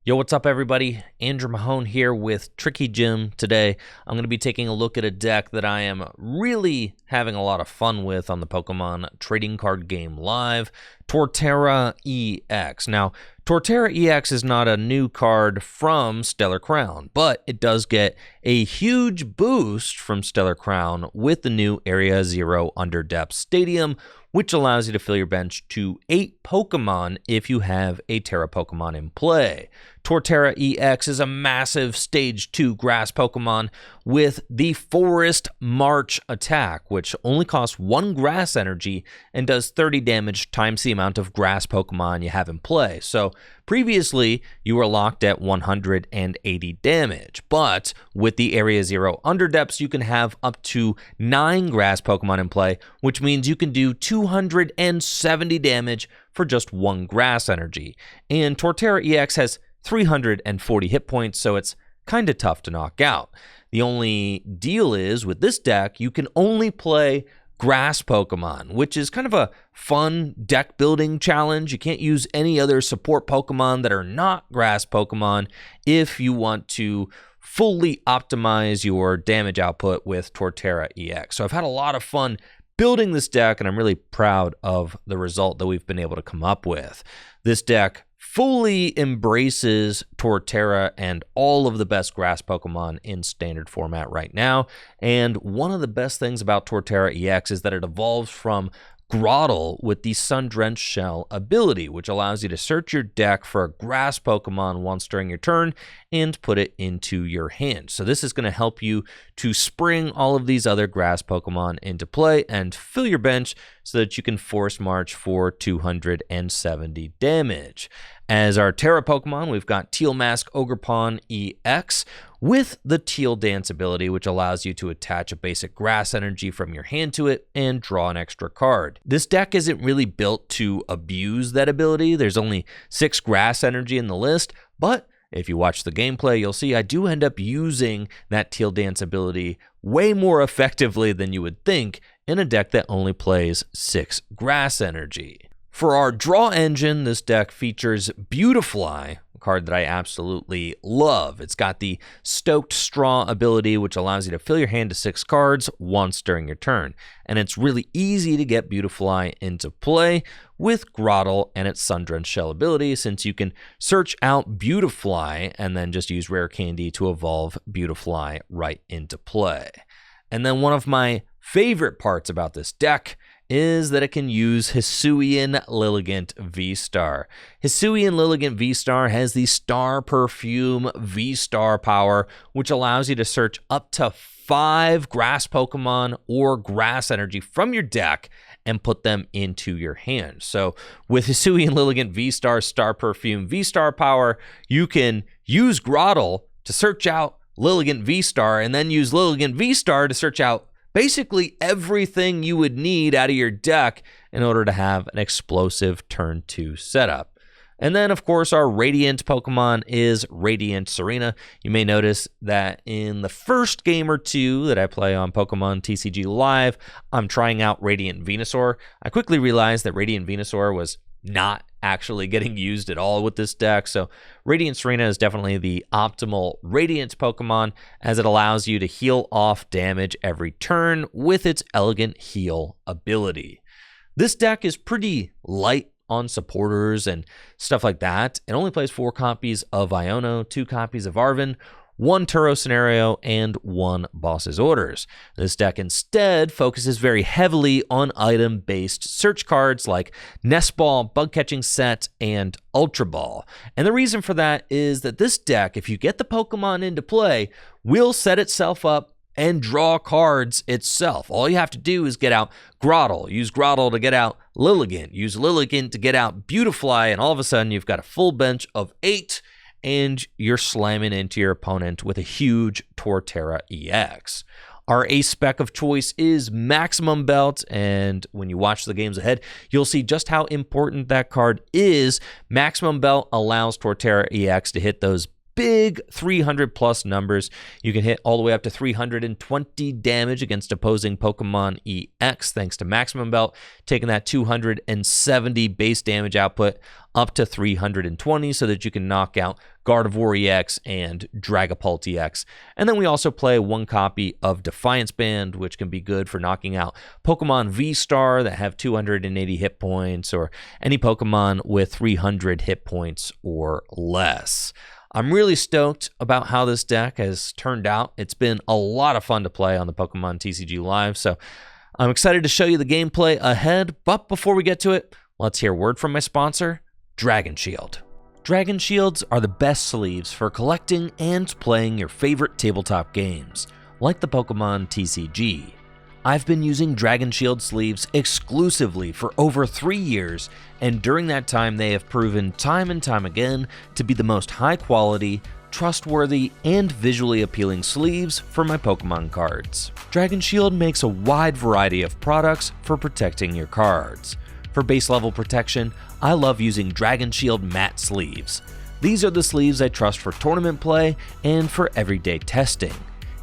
Yo, what's up everybody? Andrew Mahone here with Tricky Jim. Today, I'm going to be taking a look at a deck that I am really having a lot of fun with on the Pokemon trading card game live, Torterra EX. Now, Torterra EX is not a new card from Stellar Crown, but it does get a huge boost from Stellar Crown with the new Area 0 Underdepths Stadium, which allows you to fill your bench to 8 Pokemon if you have a Terra Pokemon in play. Torterra EX is a massive Stage 2 grass Pokemon with the Forest March attack, which only costs 1 grass energy and does 30 damage times the amount of grass Pokemon you have in play. So previously, you were locked at 180 damage, but with the Area 0 Underdepths, you can have up to 9 grass Pokemon in play, which means you can do 270 damage for just 1 grass energy. And Torterra EX has 340 hit points, so it's kind of tough to knock out. The only deal is, with this deck, you can only play grass Pokemon, which is kind of a fun deck building challenge. You can't use any other support Pokemon that are not grass Pokemon if you want to fully optimize your damage output with Torterra EX. So I've had a lot of fun building this deck, and I'm really proud of the result that we've been able to come up with. This deck fully embraces Torterra and all of the best grass Pokemon in standard format right now. And one of the best things about Torterra EX is that it evolves from Grotle with the Sun-Drenched Shell ability, which allows you to search your deck for a grass Pokemon once during your turn and put it into your hand. So this is going to help you to spring all of these other grass Pokemon into play and fill your bench so that you can Force March for 270 damage. As our Terra Pokemon, we've got Teal Mask Ogerpon EX with the Teal Dance ability, which allows you to attach a basic grass energy from your hand to it and draw an extra card. This deck isn't really built to abuse that ability. There's only 6 grass energy in the list, but if you watch the gameplay, you'll see I do end up using that Teal Dance ability way more effectively than you would think in a deck that only plays 6 grass energy. For our draw engine, this deck features Beautifly, a card that I absolutely love. It's got the Stoked Straw ability, which allows you to fill your hand to 6 cards once during your turn. And it's really easy to get Beautifly into play with Grotle and its Sun-Drenched Shell ability, since you can search out Beautifly and then just use Rare Candy to evolve Beautifly right into play. And then one of my favorite parts about this deck is that it can use Hisuian Lilligant VSTAR. Hisuian Lilligant VSTAR has the Star Perfume VSTAR power, which allows you to search up to 5 grass Pokemon or grass energy from your deck and put them into your hand. So with Hisuian Lilligant VSTAR Star Perfume VSTAR power, you can use Grotle to search out Lilligant VSTAR and then use Lilligant VSTAR to search out basically everything you would need out of your deck in order to have an explosive turn 2 setup. And then, of course, our Radiant Pokemon is Radiant Tsareena. You may notice that in the first game or two that I play on Pokemon TCG Live, I'm trying out Radiant Venusaur. I quickly realized that Radiant Venusaur was not actually getting used at all with this deck. So Radiant Tsareena is definitely the optimal Radiant Pokemon, as it allows you to heal off damage every turn with its Elegant Heal ability. This deck is pretty light on supporters and stuff like that. It only plays 4 copies of Iono, 2 copies of Arven, 1 Turo scenario, and 1 Boss's Orders. This deck instead focuses very heavily on item-based search cards like Nest Ball, Bug Catching Set, and Ultra Ball. And the reason for that is that this deck, if you get the Pokemon into play, will set itself up and draw cards itself. All you have to do is get out Grotle, use Grotle to get out Lilligant, use Lilligant to get out Beautifly, and all of a sudden you've got a full bench of 8, and you're slamming into your opponent with a huge Torterra EX. Our ace spec of choice is Maximum Belt, and when you watch the games ahead, you'll see just how important that card is. Maximum Belt allows Torterra EX to hit those big 300 plus numbers. You can hit all the way up to 320 damage against opposing Pokemon EX thanks to Maximum Belt, taking that 270 base damage output up to 320 so that you can knock out Gardevoir EX and Dragapult EX. And then we also play one copy of Defiance Band, which can be good for knocking out Pokemon VSTAR that have 280 hit points or any Pokemon with 300 hit points or less. I'm really stoked about how this deck has turned out. It's been a lot of fun to play on the Pokemon TCG Live, so I'm excited to show you the gameplay ahead. But before we get to it, let's hear a word from my sponsor, Dragon Shield. Dragon Shields are the best sleeves for collecting and playing your favorite tabletop games, like the Pokemon TCG. I've been using Dragon Shield sleeves exclusively for over 3 years, and during that time they have proven time and time again to be the most high quality, trustworthy, and visually appealing sleeves for my Pokemon cards. Dragon Shield makes a wide variety of products for protecting your cards. For base level protection, I love using Dragon Shield matte sleeves. These are the sleeves I trust for tournament play and for everyday testing.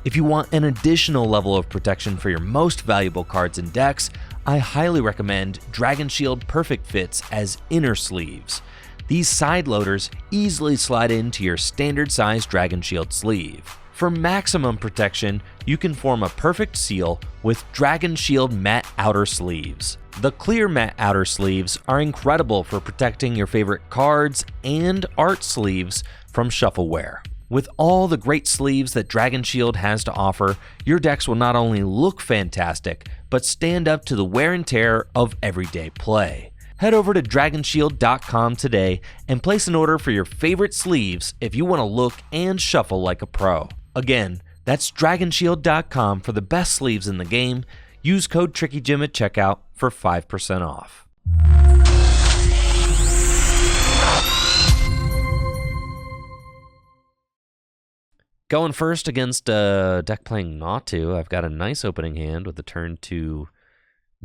If you want an additional level of protection for your most valuable cards and decks, I highly recommend Dragon Shield Perfect Fits as inner sleeves. These side loaders easily slide into your standard size Dragon Shield sleeve. For maximum protection, you can form a perfect seal with Dragon Shield matte outer sleeves. The clear matte outer sleeves are incredible for protecting your favorite cards and art sleeves from shuffleware. With all the great sleeves that Dragon Shield has to offer, your decks will not only look fantastic, but stand up to the wear and tear of everyday play. Head over to dragonshield.com today and place an order for your favorite sleeves if you want to look and shuffle like a pro. Again, that's dragonshield.com for the best sleeves in the game. Use code TrickyJim at checkout for 5% off. Going first against a deck playing Natu, I've got a nice opening hand with the turn 2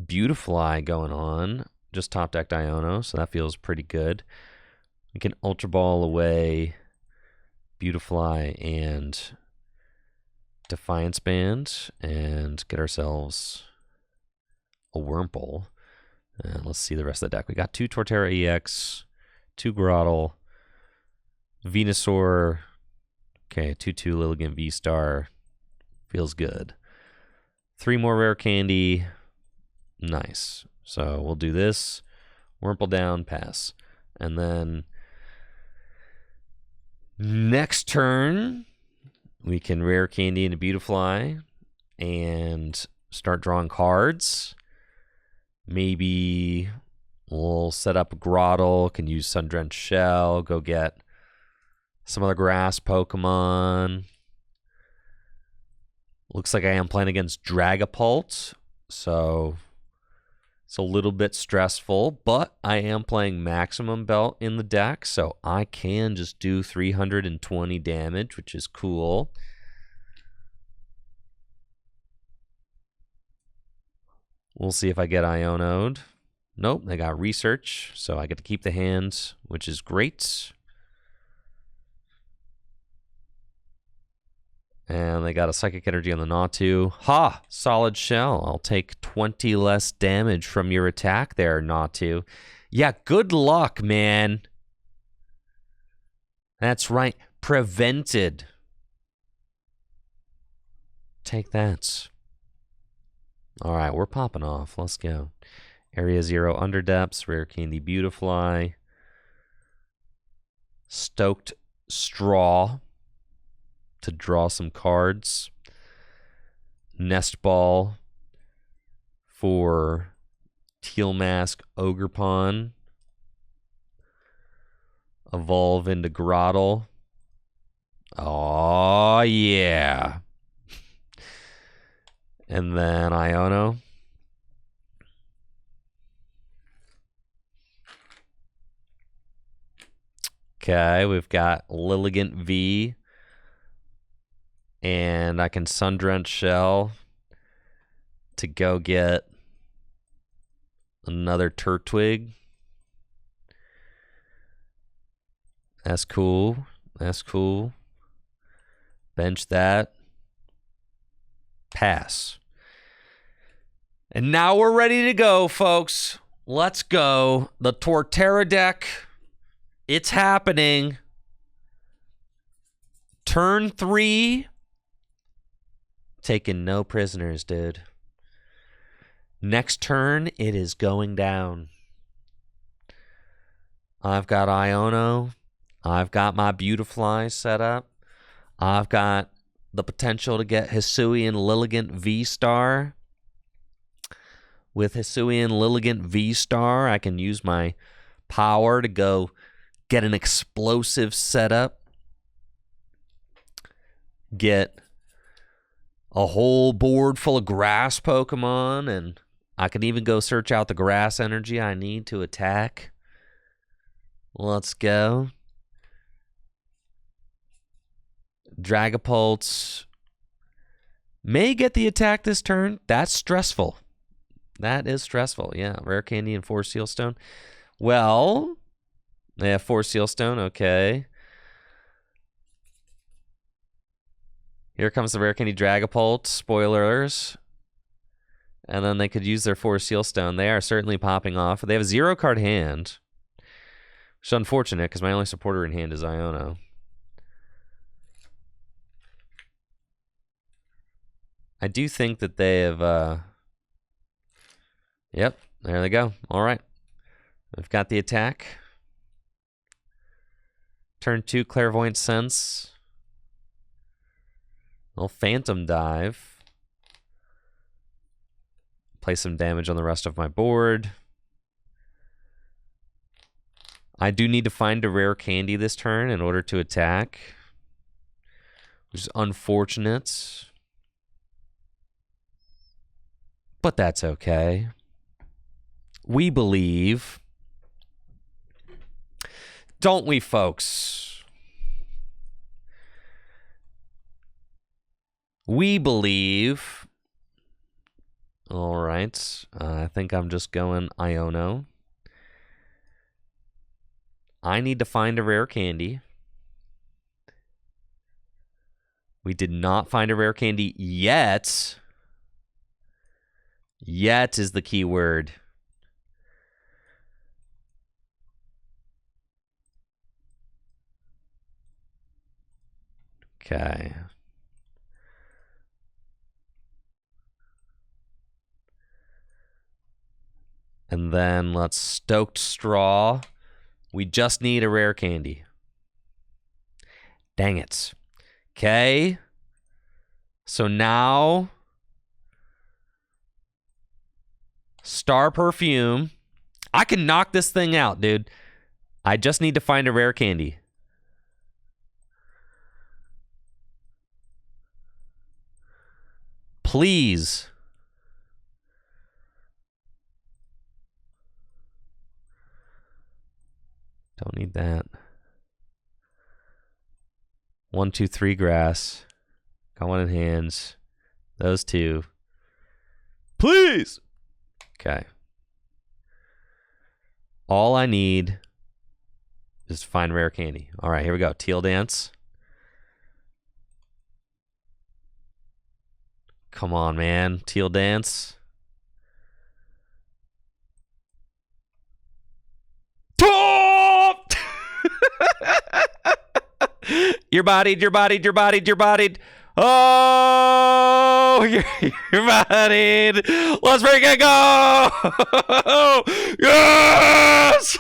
Beautifly going on. Just top decked Iono, so that feels pretty good. We can Ultra Ball away Beautifly and Defiance Band and get ourselves a Wurmple. And let's see the rest of the deck. We got 2 Torterra EX, 2 Grotle, Venusaur. Okay, 2/2 Lilligant VSTAR. Feels good. 3 more Rare Candy. Nice. So we'll do this. Wurmple down, pass. And then next turn, we can Rare Candy into Beautifly and start drawing cards. Maybe we'll set up a Grotle, can use Sun-Drenched Shell, go get some other grass Pokemon. Looks like I am playing against Dragapult, so it's a little bit stressful, but I am playing Maximum Belt in the deck, so I can just do 320 damage, which is cool. We'll see if I get Iono'd. Nope, they got Research, so I get to keep the hand, which is great. And they got a Psychic Energy on the Natu. Ha! Solid Shell. I'll take 20 less damage from your attack there, Natu. Yeah, good luck, man. That's right. Prevented. Take that. Alright, we're popping off. Let's go. Area 0 Underdepths. Rare Candy Beautifly. Stoked Straw to draw some cards. Nest Ball for Teal Mask Ogerpon. Evolve into Grotle. Oh yeah. And then Iono. Okay, we've got Lilligant V. And I can Sun-Drenched Shell to go get another Turtwig. That's cool. That's cool. Bench that. Pass. And now we're ready to go, folks. Let's go. The Torterra deck. It's happening. Turn 3. Taking no prisoners, dude. Next turn, it is going down. I've got Iono. I've got my Beautifly set up. I've got the potential to get Hisuian Lilligant VSTAR. With Hisuian Lilligant VSTAR, I can use my power to go get an explosive setup. Get a whole board full of grass Pokemon, and I can even go search out the grass energy I need to attack. Let's go. Dragapult may get the attack this turn. That's stressful. That is stressful. Yeah, Rare Candy and 4 Sealstone. Well, they have 4 Sealstone. Okay. Here comes the Rare Candy Dragapult. Spoilers. And then they could use their 4 Sealstone. They are certainly popping off. They have a 0-card hand. Which is unfortunate because my only supporter in hand is Iono. I do think that they have... Yep, there they go. All right. They've got the attack. Turn 2, Clairvoyant Sense. Little Phantom Dive. Play some damage on the rest of my board. I do need to find a Rare Candy this turn in order to attack, which is unfortunate. But that's okay. We believe. Don't we, folks? We believe. All right. I think I'm just going Iono. I need to find a Rare Candy. We did not find a Rare Candy yet. Yet is the key word. Okay. And then let's Stoked Straw. We just need a Rare Candy. Dang it. Okay. So now... Star Perfume. I can knock this thing out, dude. I just need to find a Rare Candy. Please. Don't need that. 1, 2, 3 grass. Got one in hands. Those 2. Please. Okay. All I need is to find Rare Candy. All right, here we go. Teal Dance. Come on, man. Teal Dance. You're bodied, you're bodied, you're bodied, you're bodied. Oh, you're bodied. Let's freaking go. Yes.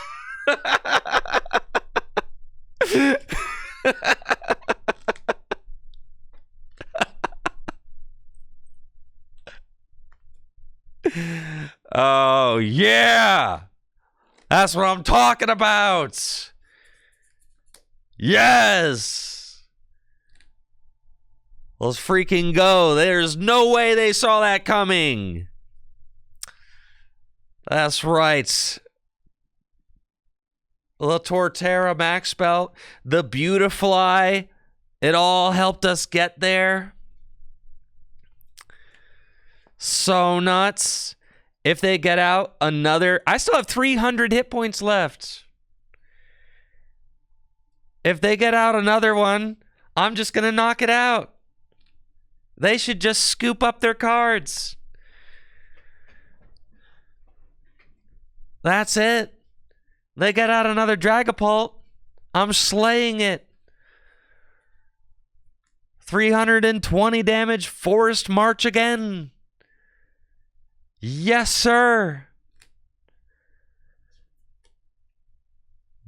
Oh, yeah. That's what I'm talking about. Yes. Let's freaking go. There's no way they saw that coming. That's right. The Torterra Max Belt, the Beautifly, it all helped us get there. So nuts. If they get out another... I still have 300 hit points left. If they get out another one, I'm just going to knock it out. They should just scoop up their cards. That's it. They get out another Dragapult. I'm slaying it. 320 damage, Forest March again. Yes, sir.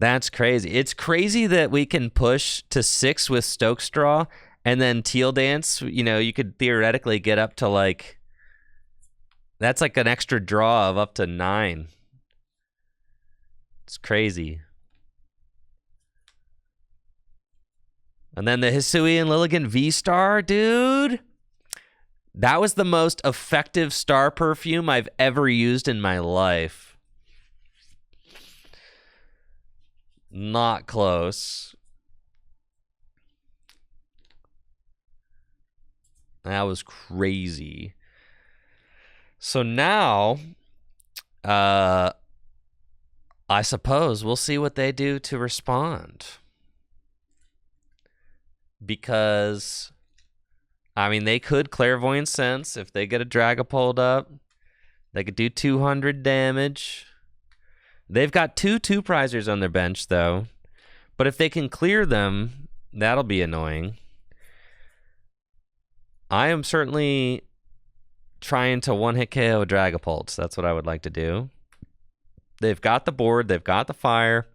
That's crazy. It's crazy that we can push to 6 with Stokestraw, and then Teal Dance, you know, you could theoretically get up to like, that's like an extra draw of up to 9. It's crazy. And then the Hisuian Lilligant V-Star, dude. That was the most effective star perfume I've ever used in my life. Not close. That was crazy. So now, I suppose we'll see what they do to respond. Because, I mean, they could Clairvoyant Sense if they get a Dragapult up. They could do 200 damage. They've got 2 2-prizers on their bench, though. But if they can clear them, that'll be annoying. I am certainly trying to one-hit KO Dragapults. That's what I would like to do. They've got the board. They've got the fire.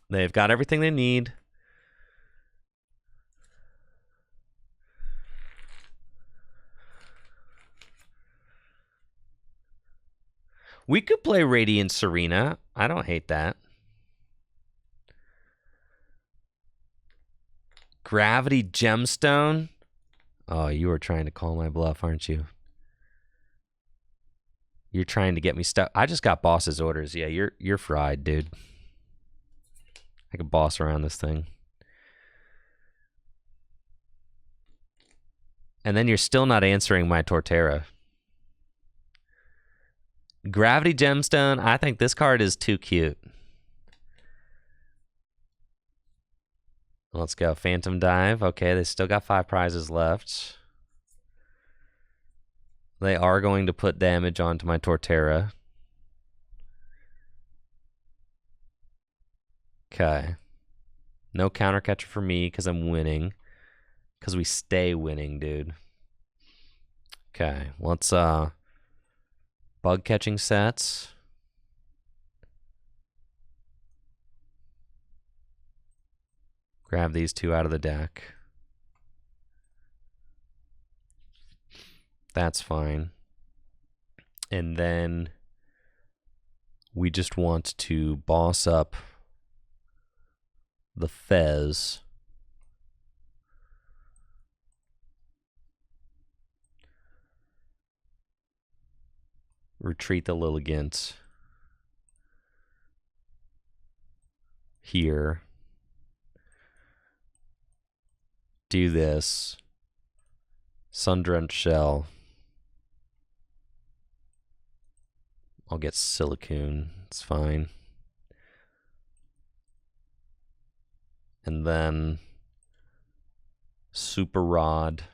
They've got everything they need. We could play Radiant Tsareena. I don't hate that. Gravity Gemstone. Oh, you are trying to call my bluff, aren't you? You're trying to get me stuck. I just got boss's orders. Yeah, you're fried, dude. I could boss around this thing. And then you're still not answering my Torterra. Gravity Gemstone, I think this card is too cute. Let's go. Phantom Dive. Okay, they still got 5 prizes left. They are going to put damage onto my Torterra. Okay. No counter catcher for me because I'm winning. Because we stay winning, dude. Okay, let's Bug Catching Sets. Grab these 2 out of the deck. That's fine. And then we just want to boss up the Fez. Retreat the Lilligant here. Do this. Sun-Drenched Shell. I'll get Silicune. It's fine. And then Super Rod.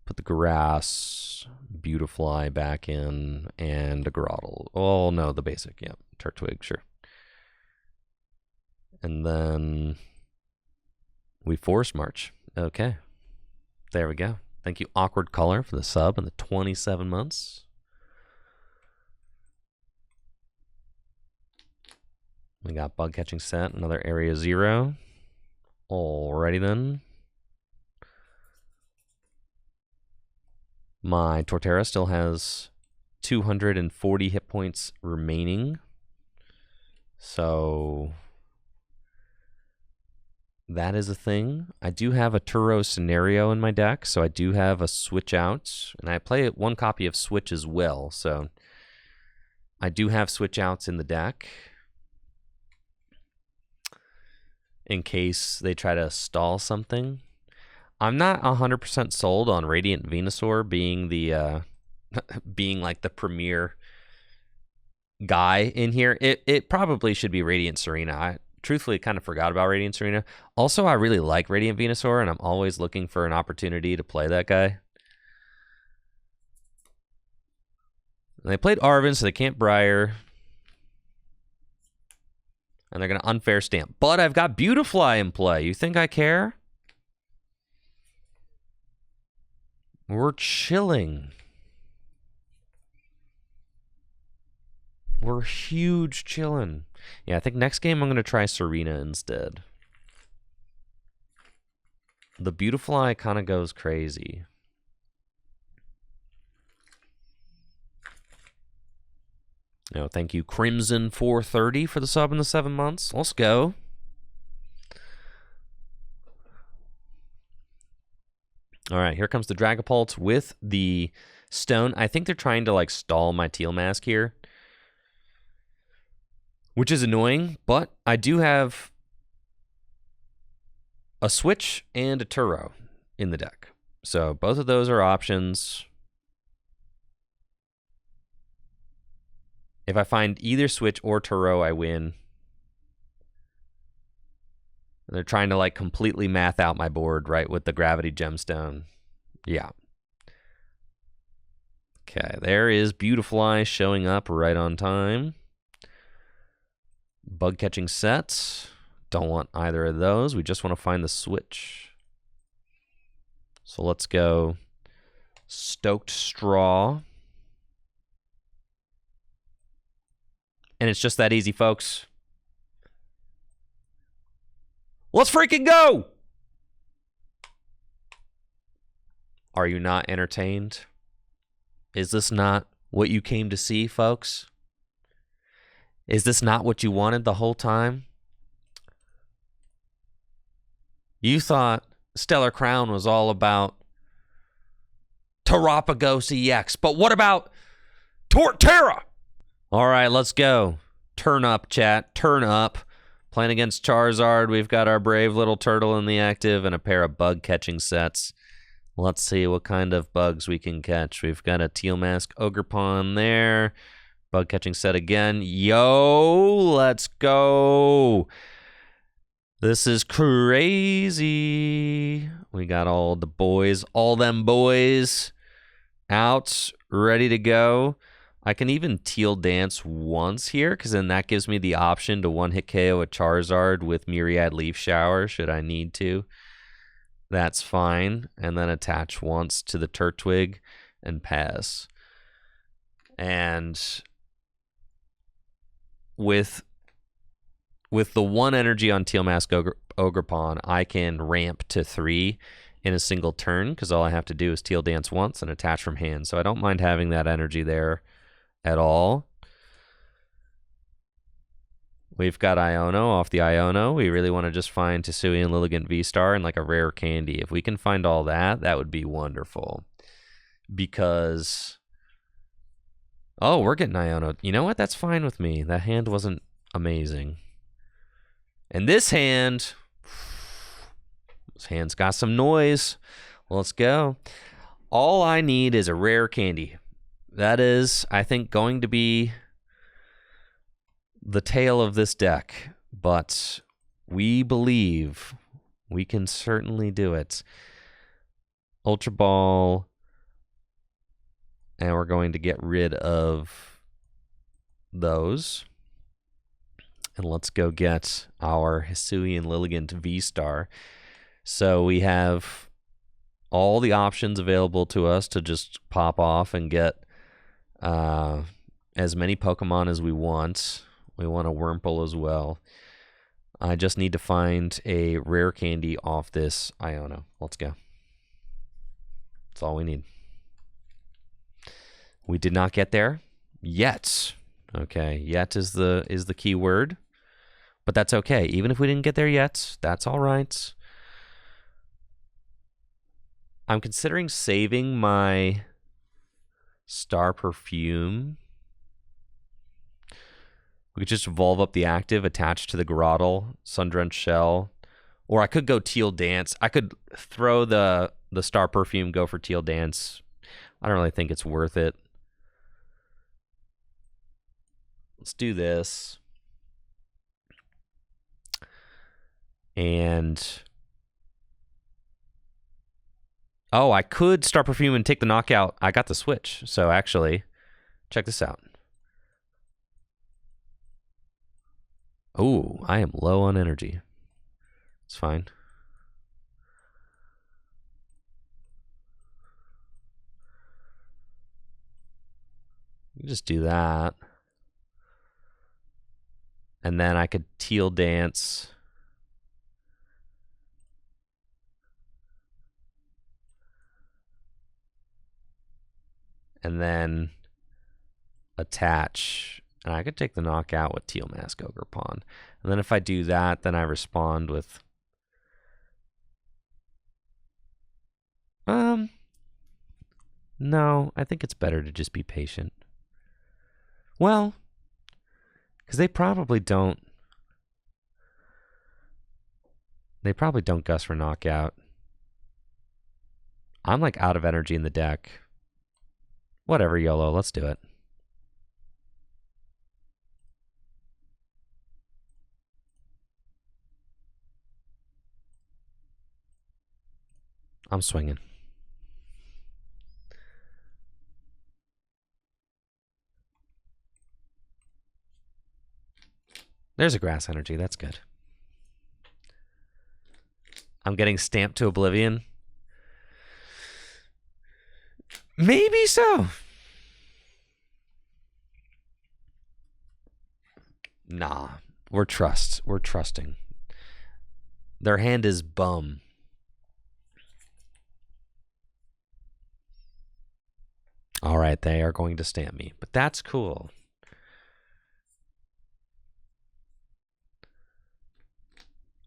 Put the Grass, Beautifly back in, and a Grotle. Oh, no, the basic, yeah. Turtwig, sure. And then we Force March. Okay. There we go. Thank you, Awkward Color, for the sub and the 27 months. We got Bug Catching Set, another Area 0. Alrighty then. My Torterra still has 240 hit points remaining. So that is a thing. I do have a Turo scenario in my deck, so I do have a Switch out. And I play 1 copy of Switch as well, so I do have Switch outs in the deck. In case they try to stall something. I'm not 100% sold on Radiant Venusaur being the being like the premier guy in here. It probably should be Radiant Tsareena. truthfully kind of forgot about Radiant Tsareena. Also, I really like Radiant Venusaur, and I'm always looking for an opportunity to play that guy. And they played Arven, so they can't Briar. And they're going to unfair stamp. But I've got Beautifly in play. You think I care? We're chilling. We're huge chilling. Yeah, I think next game I'm going to try Tsareena instead. The Beautifly kind of goes crazy. No, thank you, Crimson 430 for the sub in the 7 months. Let's go. All right, here comes the Dragapult with the stone. I think they're trying to like stall my Teal mask here, which is annoying, but I do have a Switch and a Turo in the deck. So both of those are options. If I find either Switch or Turo, I win. They're trying to like completely math out my board, right, with the Gravity Gemstone. Yeah. Okay, there is Beautifly showing up right on time. Bug Catching Set. Don't want either of those. We just want to find the Switch. So let's go Stoked Straw. And it's just that easy, folks. Let's freaking go! Are you not entertained? Is this not what you came to see, folks? Is this not what you wanted the whole time? You thought Stellar Crown was all about Terapagos EX, but what about Torterra? All right, let's go. Turn up, chat. Turn up. Playing against Charizard, we've got our brave little turtle in the active and a pair of bug catching sets. Let's see what kind of bugs we can catch. We've got a Teal Mask Ogerpon there. Bug catching set again. Yo, let's go. This is crazy. We got all the boys, all them boys out, ready to go. I can even Teal Dance once here, because then that gives me the option to one-hit KO a Charizard with Myriad Leaf Shower, should I need to. That's fine. And then attach once to the Turtwig and pass. And with the 1 energy on Teal Mask Ogerpon, I can ramp to 3 in a single turn, because all I have to do is Teal Dance once and attach from hand. So I don't mind having that energy there at all. We've got Iono off the Iono. We really want to just find Hisuian Lilligant VSTAR and like a rare candy. If we can find all that, that would be wonderful. Because, oh, we're getting Iono. You know what? That's fine with me. That hand wasn't amazing. And this hand's got some noise. Let's go. All I need is a rare candy. That is, I think, going to be the tale of this deck, but we believe we can certainly do it. Ultra Ball, and we're going to get rid of those. And let's go get our Hisuian Lilligant VSTAR. So we have all the options available to us to just pop off and get as many Pokemon as we want. We want a Wurmple as well. I just need to find a rare candy off this Iono. Let's go. That's all we need. We did not get there yet. Okay, yet is the key word. But that's okay. Even if we didn't get there yet, that's all right. I'm considering saving my Star Perfume. We could just evolve up the active attached to the Grotle, Sundrenched Shell. Or I could go Teal Dance. I could throw the Star Perfume, go for Teal Dance. I don't really think it's worth it. Let's do this. And oh, I could Star Perfume and take the knockout. I got the switch. So actually, check this out. Oh, I am low on energy. It's fine. You just do that. And then I could Teal Dance. And then attach. And I could take the knockout with Teal Mask Ogerpon. And then if I do that, then I respond with... No, I think it's better to just be patient. Well, because they probably don't Gust for knockout. I'm like out of energy in the deck. Whatever, YOLO, let's do it. I'm swinging. There's a Grass Energy, that's good. I'm getting stamped to oblivion. Maybe so. Nah, we're trusting. Their hand is bum. All right, they are going to stamp me, but that's cool.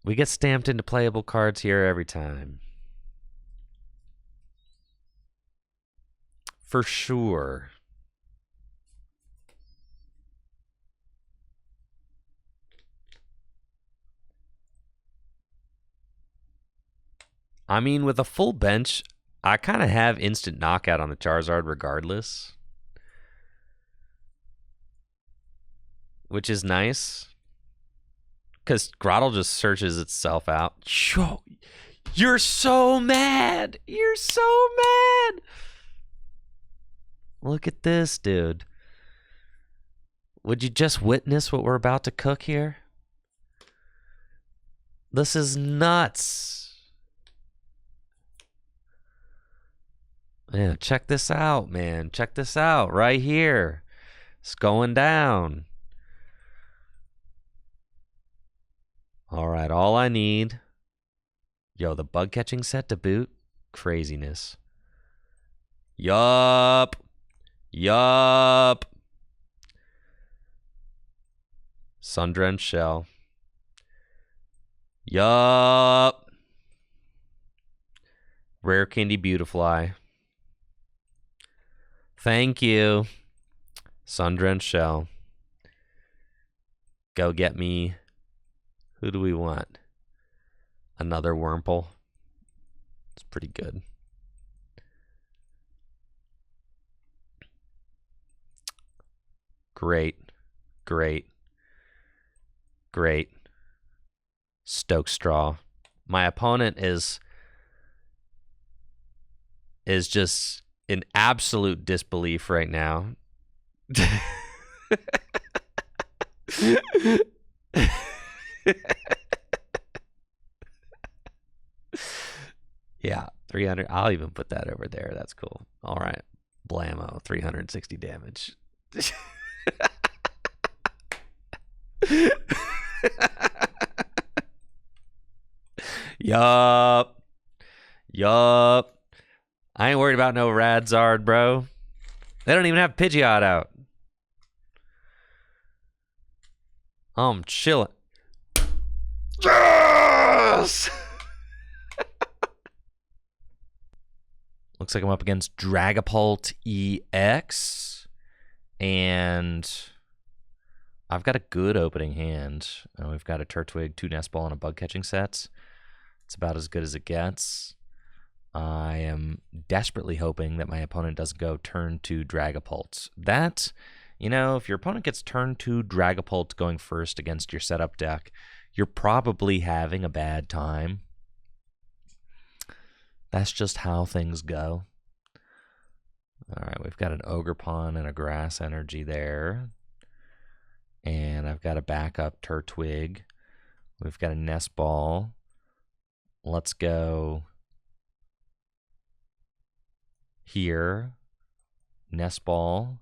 We get stamped into playable cards here every time. For sure. I mean, with a full bench, I kind of have instant knockout on the Charizard regardless. Which is nice. Because Grotle just searches itself out. You're so mad. You're so mad. Look at this, dude. Would you just witness what we're about to cook here? This is nuts. Yeah, check this out, man. Check this out right here. It's going down. All right, all I need. Yo, the Bug Catching Set to boot. Craziness. Yup. Sun-Drenched Shell. Yup. Rare Candy Beautifly. Thank you. Sun-Drenched Shell. Go get me. Who do we want? Another Wurmple. It's pretty good. Great. Stoke Straw. My opponent is just in absolute disbelief right now. Yeah, 300. I'll even put that over there. That's cool. All right. Blammo, 360 damage. Yup. I ain't worried about no Radzard, bro. They don't even have Pidgeot out. I'm chilling. Yes! Looks like I'm up against Dragapult EX. And I've got a good opening hand. We've got a Turtwig, 2 Nest Ball, and a Bug Catching Set. It's about as good as it gets. I am desperately hoping that my opponent doesn't go turn 2 Dragapult. That, you know, if your opponent gets turn 2 Dragapult going first against your setup deck, you're probably having a bad time. That's just how things go. All right, we've got an Ogerpon and a Grass Energy there. And I've got a backup Turtwig. We've got a Nest Ball. Let's go here. Nest Ball.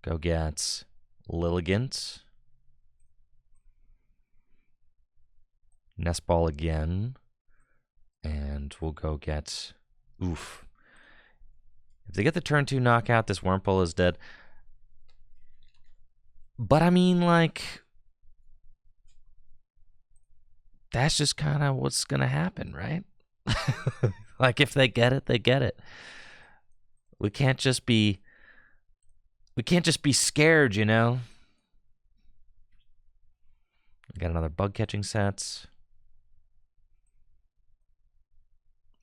Go get Lilligant. Nest Ball again. And we'll go get... Oof. If they get the turn 2 knockout, this Wurmple is dead. But I mean, like... That's just kind of what's going to happen, right? Like, if they get it, they get it. We can't just be scared, you know? We got another Bug Catching Set.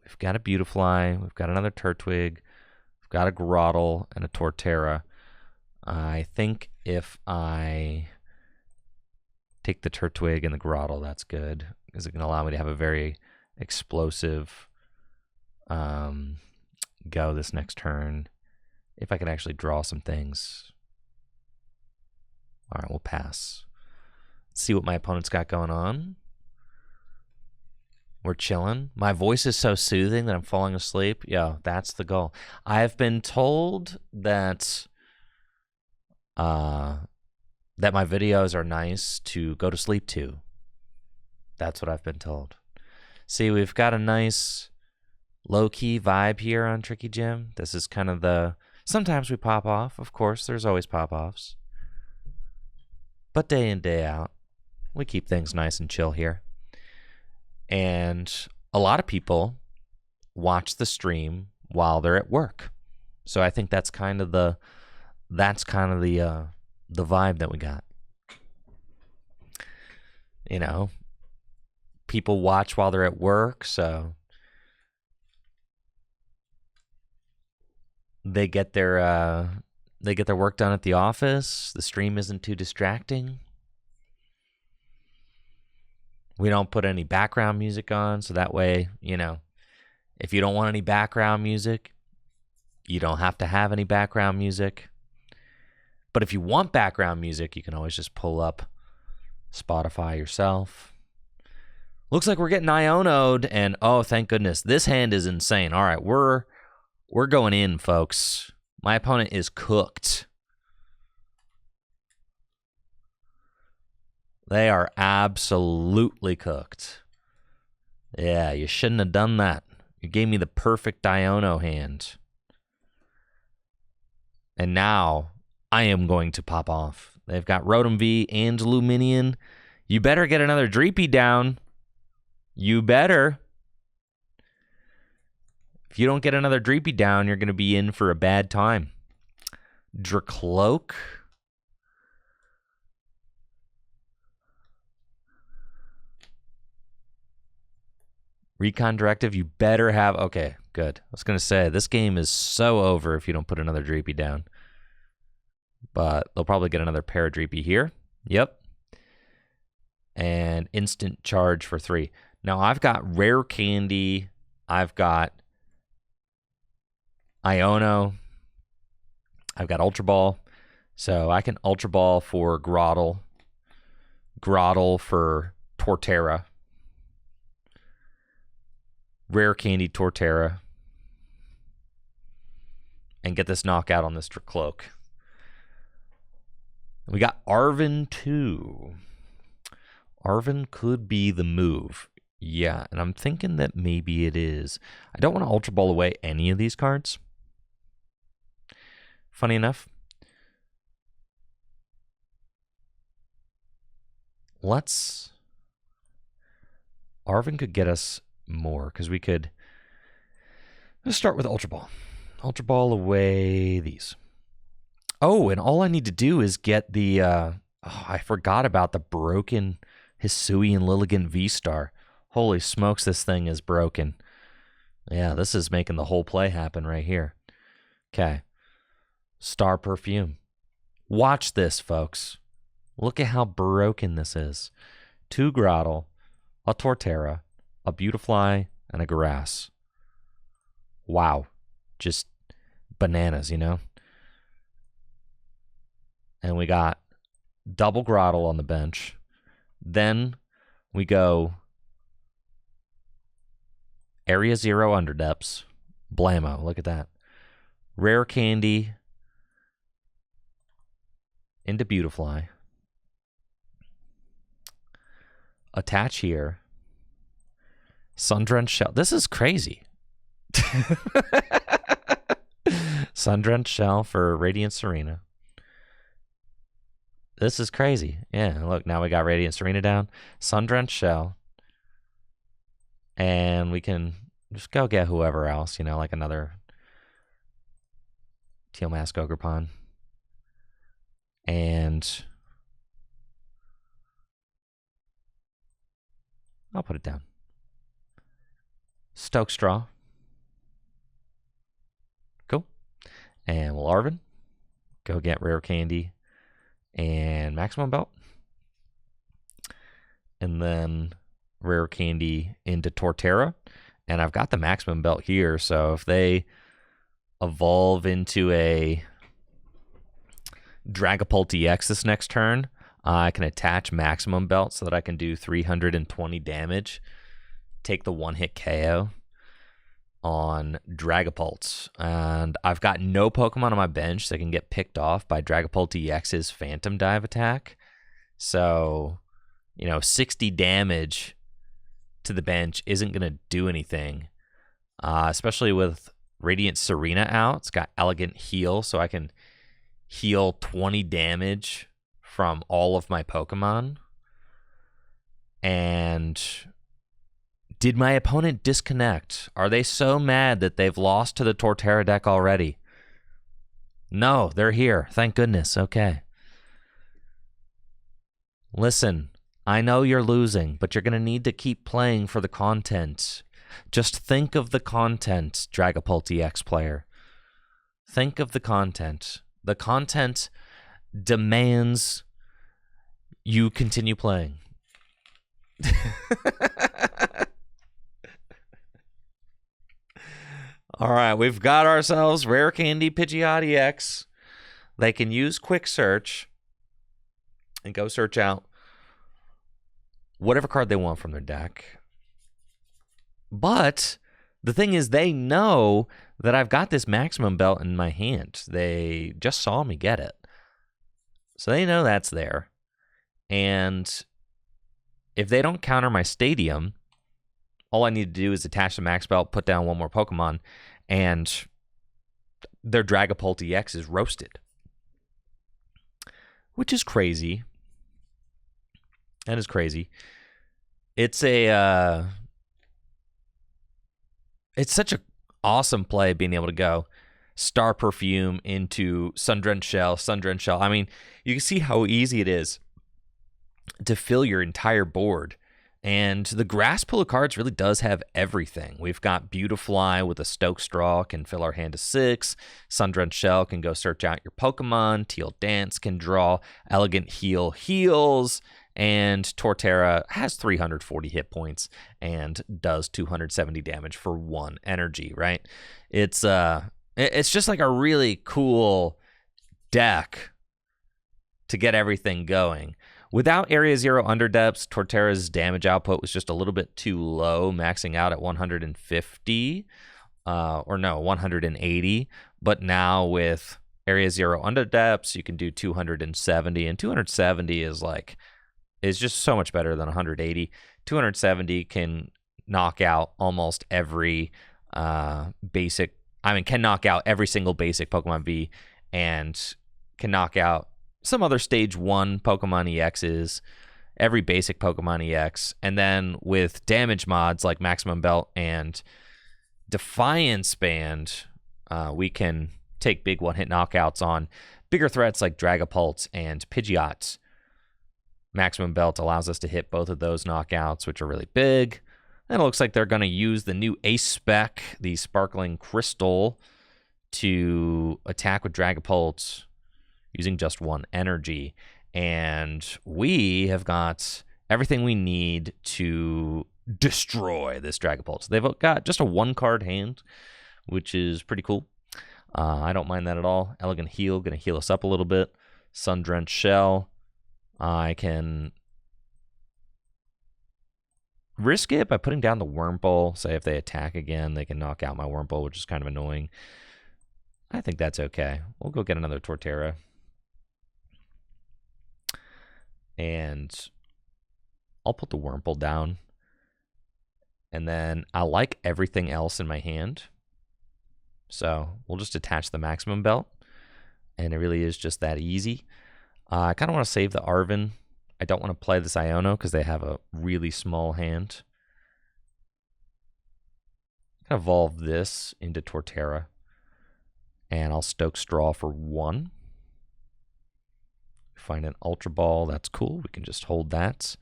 We've got a Beautifly. We've got another Turtwig. We've got a Grotle and a Torterra. I think if I take the Turtwig and the Grotle, that's good, because it can allow me to have a very explosive go this next turn. If I can actually draw some things. All right, we'll pass. Let's see what my opponent's got going on. We're chilling. My voice is so soothing that I'm falling asleep. Yeah, that's the goal. I've been told that that my videos are nice to go to sleep to. That's what I've been told. See, we've got a nice low-key vibe here on Tricky Jim. This is kind of the... Sometimes we pop off. Of course, there's always pop-offs. But day in, day out, we keep things nice and chill here. And a lot of people watch the stream while they're at work. So I think that's kind of the vibe that we got. You know, people watch while they're at work, so they get their work done at the office. The stream isn't too distracting. We don't put any background music on, so that way, you know, if you don't want any background music, you don't have to have any background music. But if you want background music, you can always just pull up Spotify yourself. Looks like we're getting Iono'd, and oh, thank goodness. This hand is insane. All right, we're going in, folks. My opponent is cooked. They are absolutely cooked. Yeah, you shouldn't have done that. You gave me the perfect Iono hand. And now I am going to pop off. They've got Rotom V and Luminion. You better get another Dreepy down. You better. If you don't get another Dreepy down, you're going to be in for a bad time. Dracloak. Recon Directive, you better have... Okay, good. I was going to say, this game is so over if you don't put another Dreepy down. But they'll probably get another Paradreepy here. Yep. And instant charge for 3. Now, I've got Rare Candy. I've got Iono. I've got Ultra Ball. So I can Ultra Ball for Grotle. Grotle for Torterra. Rare Candy Torterra. And get this knockout on this Dracloak. We got Arven 2. Arven could be the move. Yeah, and I'm thinking that maybe it is. I don't want to Ultra Ball away any of these cards. Funny enough. Let's... Arven could get us more, because we could... Let's start with Ultra Ball. Ultra Ball away these. Oh, and all I need to do is get the... oh, I forgot about the broken Hisuian Lilligant VSTAR. Holy smokes, this thing is broken. Yeah, this is making the whole play happen right here. Okay. Star Perfume. Watch this, folks. Look at how broken this is. 2 Grotle, a Torterra, a Beautifly, and a Grass. Wow. Just bananas, you know? And we got double Grotle on the bench. Then we go Area 0 Underdepths. Blammo, look at that. Rare Candy into Beautifly. Attach here. Sun-Drenched Shell. This is crazy. Sun-Drenched Shell for Radiant Tsareena. This is crazy. Yeah, look, now we got Radiant Tsareena down. Sun-Drenched Shell. And we can just go get whoever else, you know, like another Teal Mask Ogerpon. And I'll put it down. Stoke Straw. Cool. And we'll Arven. Go get Rare Candy and Maximum Belt. And then Rare Candy into Torterra. And I've got the Maximum Belt here, so if they evolve into a Dragapult EX this next turn, I can attach Maximum Belt so that I can do 320 damage, take the one-hit KO on Dragapult. And I've got no Pokemon on my bench that can get picked off by Dragapult EX's Phantom Dive attack. So, you know, 60 damage to the bench isn't going to do anything, especially with Radiant Tsareena out. It's got Elegant Heal, so I can heal 20 damage from all of my Pokemon. And did my opponent disconnect? Are they so mad that they've lost to the Torterra deck already? No, they're here. Thank goodness. Okay. Listen, I know you're losing, but you're going to need to keep playing for the content. Just think of the content, Dragapult EX player. Think of the content. The content demands you continue playing. All right, we've got ourselves Rare Candy Pidgeot EX. They can use Quick Search and go search out whatever card they want from their deck. But the thing is, they know that I've got this Maximum Belt in my hand. They just saw me get it. So they know that's there. And if they don't counter my Stadium, all I need to do is attach the Max Belt, put down one more Pokemon, and their Dragapult EX is roasted. Which is crazy. That is crazy. It's a it's such an awesome play being able to go Star Perfume into Sun-Drenched Shell, Sun-Drenched Shell. I mean, you can see how easy it is to fill your entire board. And the grass pool of cards really does have everything. We've got Beautifly with a Stoke Straw, can fill our hand to 6. Sun-Drenched Shell can go search out your Pokemon. Teal Dance can draw. Elegant Heal heals. And Torterra has 340 hit points and does 270 damage for 1 energy, right? It's just like a really cool deck to get everything going. Without Area 0 Underdepths, Torterra's damage output was just a little bit too low, maxing out at 150, 180. But now with Area 0 Underdepths, you can do 270, and 270 is just so much better than 180. 270 can knock out almost every can knock out every single basic Pokemon V, and can knock out some other Stage 1 Pokemon EXs, every basic Pokemon EX, and then with damage mods like Maximum Belt and Defiance Band, we can take big one-hit knockouts on bigger threats like Dragapult and Pidgeot. Maximum Belt allows us to hit both of those knockouts, which are really big. And it looks like they're going to use the new Ace Spec, the Sparkling Crystal, to attack with Dragapult using just 1 energy. And we have got everything we need to destroy this Dragapult. So they've got just a 1-card hand, which is pretty cool. I don't mind that at all. Elegant Heal, going to heal us up a little bit. Sun-Drenched Shell. I can risk it by putting down the Wurmple. Say if they attack again, they can knock out my Wurmple, which is kind of annoying. I think that's okay. We'll go get another Torterra. And I'll put the Wurmple down. And then I like everything else in my hand. So we'll just attach the Maximum Belt. And it really is just that easy. I kind of want to save the Arven. I don't want to play this Iono because they have a really small hand. I'm going to evolve this into Torterra. And I'll Stoke Straw for 1. Find an Ultra Ball. That's cool. We can just hold that.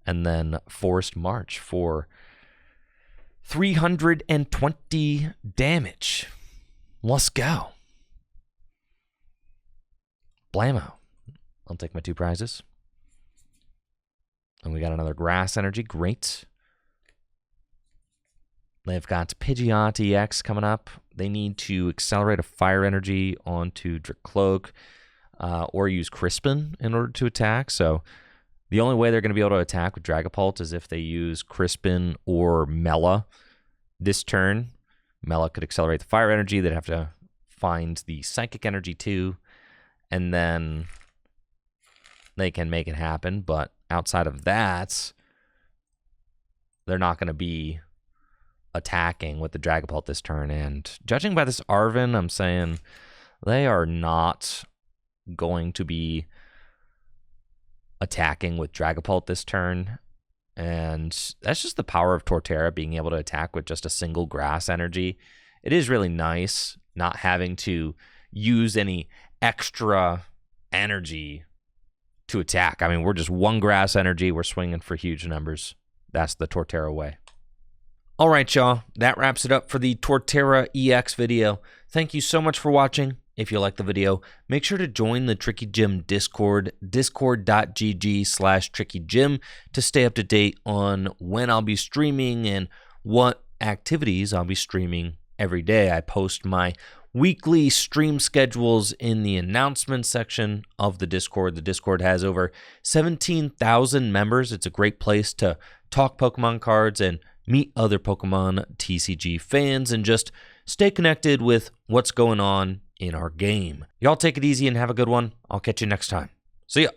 And then Forest March for 320 damage. Let's go. Blammo. I'll take my 2 prizes. And we got another Grass Energy. Great. They've got Pidgeot EX coming up. They need to accelerate a Fire Energy onto Dracloak or use Crispin in order to attack. So the only way they're going to be able to attack with Dragapult is if they use Crispin or Mela this turn. Mela could accelerate the Fire Energy. They'd have to find the Psychic Energy too. And then they can make it happen. But outside of that, they're not going to be attacking with the Dragapult this turn. And judging by this Arven, I'm saying they are not going to be attacking with Dragapult this turn. And that's just the power of Torterra being able to attack with just a single Grass Energy. It is really nice not having to use any extra energy to attack. I mean, we're just 1 Grass Energy. We're swinging for huge numbers. That's the Torterra way. All right, y'all. That wraps it up for the Torterra EX video. Thank you so much for watching. If you like the video, make sure to join the Tricky Gym Discord, discord.gg/trickygym, to stay up to date on when I'll be streaming and what activities I'll be streaming every day. I post my weekly stream schedules in the announcement section of the Discord. The Discord has over 17,000 members. It's a great place to talk Pokemon cards and meet other Pokemon TCG fans and just stay connected with what's going on in our game. Y'all take it easy and have a good one. I'll catch you next time. See ya.